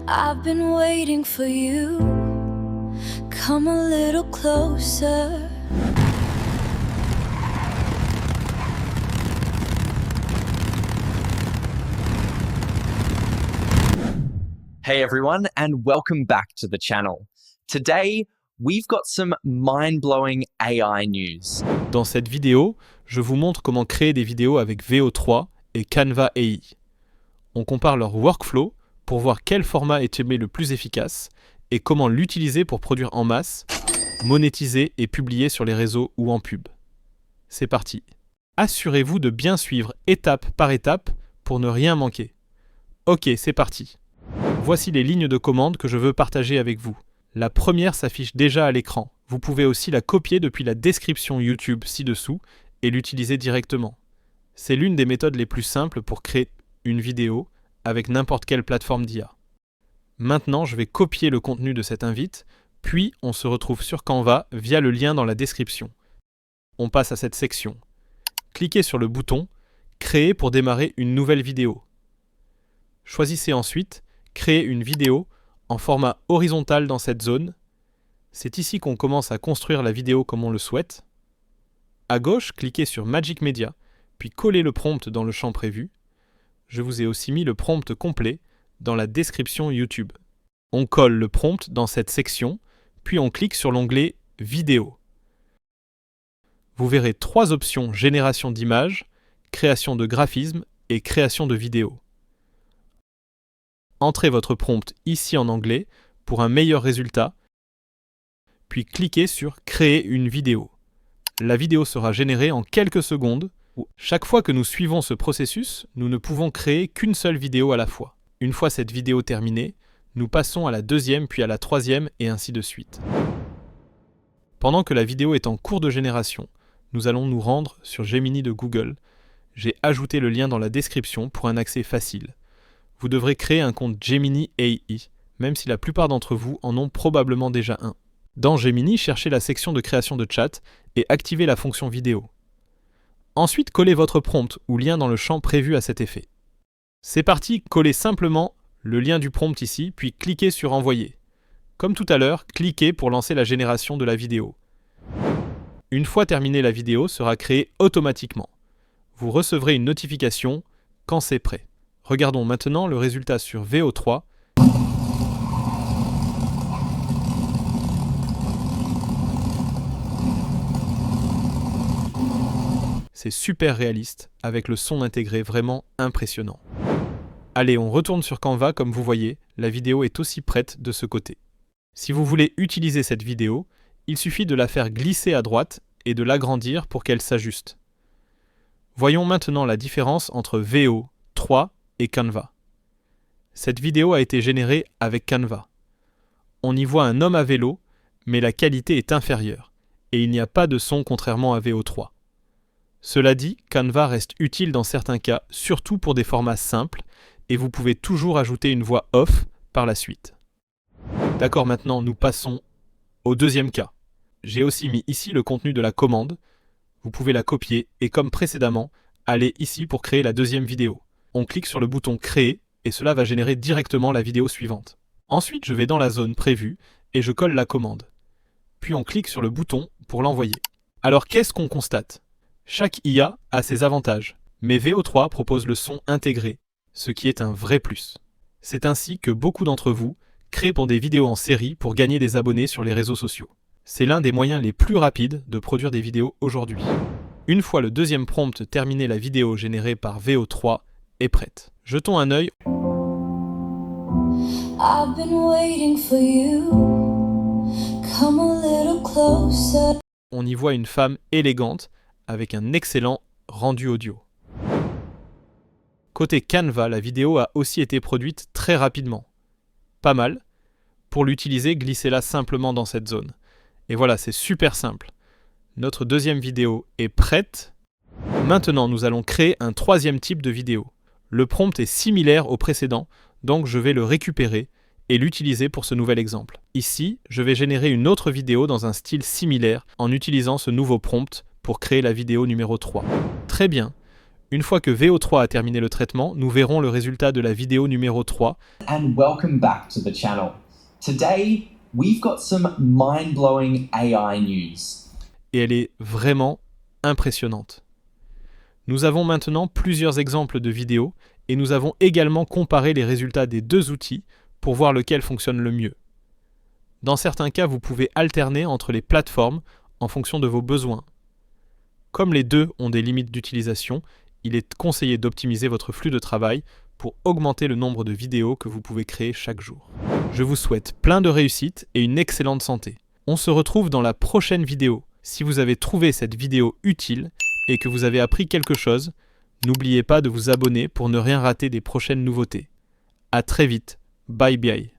I've been waiting for you. Come a little closer. Hey everyone, and welcome back to the channel. Today, we've got some mind-blowing AI news. Dans cette vidéo, je vous montre comment créer des vidéos avec VO3 et Canva AI. On compare leur workflow pour voir quel format est le plus efficace et comment l'utiliser pour produire en masse, monétiser et publier sur les réseaux ou en pub. C'est parti. Assurez-vous de bien suivre étape par étape pour ne rien manquer. Ok, c'est parti. Voici les lignes de commande que je veux partager avec vous. La première s'affiche déjà à l'écran. Vous pouvez aussi la copier depuis la description YouTube ci-dessous et l'utiliser directement. C'est l'une des méthodes les plus simples pour créer une vidéo avec n'importe quelle plateforme d'IA. Maintenant, je vais copier le contenu de cette invite, puis on se retrouve sur Canva via le lien dans la description. On passe à cette section. Cliquez sur le bouton « Créer pour démarrer une nouvelle vidéo ». Choisissez ensuite « Créer une vidéo » en format horizontal dans cette zone. C'est ici qu'on commence à construire la vidéo comme on le souhaite. À gauche, cliquez sur Magic Media, puis collez le prompt dans le champ prévu. Je vous ai aussi mis le prompt complet dans la description YouTube. On colle le prompt dans cette section, puis on clique sur l'onglet « Vidéo ». Vous verrez 3 options génération d'images, création de graphismes et création de vidéos. Entrez votre prompt ici en anglais pour un meilleur résultat, puis cliquez sur « Créer une vidéo ». La vidéo sera générée en quelques secondes. Chaque fois que nous suivons ce processus, nous ne pouvons créer qu'une seule vidéo à la fois. Une fois cette vidéo terminée, nous passons à la deuxième puis à la troisième et ainsi de suite. Pendant que la vidéo est en cours de génération, nous allons nous rendre sur Gemini de Google. J'ai ajouté le lien dans la description pour un accès facile. Vous devrez créer un compte Gemini AI, même si la plupart d'entre vous en ont probablement déjà un. Dans Gemini, cherchez la section de création de chat et activez la fonction vidéo. Ensuite, collez votre prompt ou lien dans le champ prévu à cet effet. C'est parti, collez simplement le lien du prompt ici, puis cliquez sur Envoyer. Comme tout à l'heure, cliquez pour lancer la génération de la vidéo. Une fois terminée, la vidéo sera créée automatiquement. Vous recevrez une notification quand c'est prêt. Regardons maintenant le résultat sur VO3. C'est super réaliste, avec le son intégré vraiment impressionnant. Allez, on retourne sur Canva, comme vous voyez, la vidéo est aussi prête de ce côté. Si vous voulez utiliser cette vidéo, il suffit de la faire glisser à droite et de l'agrandir pour qu'elle s'ajuste. Voyons maintenant la différence entre VO3 et Canva. Cette vidéo a été générée avec Canva. On y voit un homme à vélo, mais la qualité est inférieure, et il n'y a pas de son contrairement à VO3. Cela dit, Canva reste utile dans certains cas, surtout pour des formats simples, et vous pouvez toujours ajouter une voix off par la suite. D'accord, maintenant nous passons au deuxième cas. J'ai aussi mis ici le contenu de la commande. Vous pouvez la copier et comme précédemment, allez ici pour créer la deuxième vidéo. On clique sur le bouton « Créer » et cela va générer directement la vidéo suivante. Ensuite, je vais dans la zone prévue et je colle la commande. Puis on clique sur le bouton pour l'envoyer. Alors qu'est-ce qu'on constate ? Chaque IA a ses avantages, mais VO3 propose le son intégré, ce qui est un vrai plus. C'est ainsi que beaucoup d'entre vous créent pour des vidéos en série pour gagner des abonnés sur les réseaux sociaux. C'est l'un des moyens les plus rapides de produire des vidéos aujourd'hui. Une fois le deuxième prompt terminé, la vidéo générée par VO3 est prête. Jetons un œil. I've been waiting for you. Come a little closer. On y voit une femme élégante avec un excellent rendu audio. Côté Canva, la vidéo a aussi été produite très rapidement. Pas mal. Pour l'utiliser, glissez-la simplement dans cette zone. Et voilà, c'est super simple. Notre deuxième vidéo est prête. Maintenant, nous allons créer un troisième type de vidéo. Le prompt est similaire au précédent, donc je vais le récupérer et l'utiliser pour ce nouvel exemple. Ici, je vais générer une autre vidéo dans un style similaire en utilisant ce nouveau prompt pour créer la vidéo numéro 3. Très bien. Une fois que VO3 a terminé le traitement, nous verrons le résultat de la vidéo numéro 3. And welcome back to the channel. Today, we've got some mind-blowing AI news. Et elle est vraiment impressionnante. Nous avons maintenant plusieurs exemples de vidéos et nous avons également comparé les résultats des deux outils pour voir lequel fonctionne le mieux. Dans certains cas, vous pouvez alterner entre les plateformes en fonction de vos besoins. Comme les deux ont des limites d'utilisation, il est conseillé d'optimiser votre flux de travail pour augmenter le nombre de vidéos que vous pouvez créer chaque jour. Je vous souhaite plein de réussite et une excellente santé. On se retrouve dans la prochaine vidéo. Si vous avez trouvé cette vidéo utile et que vous avez appris quelque chose, n'oubliez pas de vous abonner pour ne rien rater des prochaines nouveautés. À très vite. Bye bye.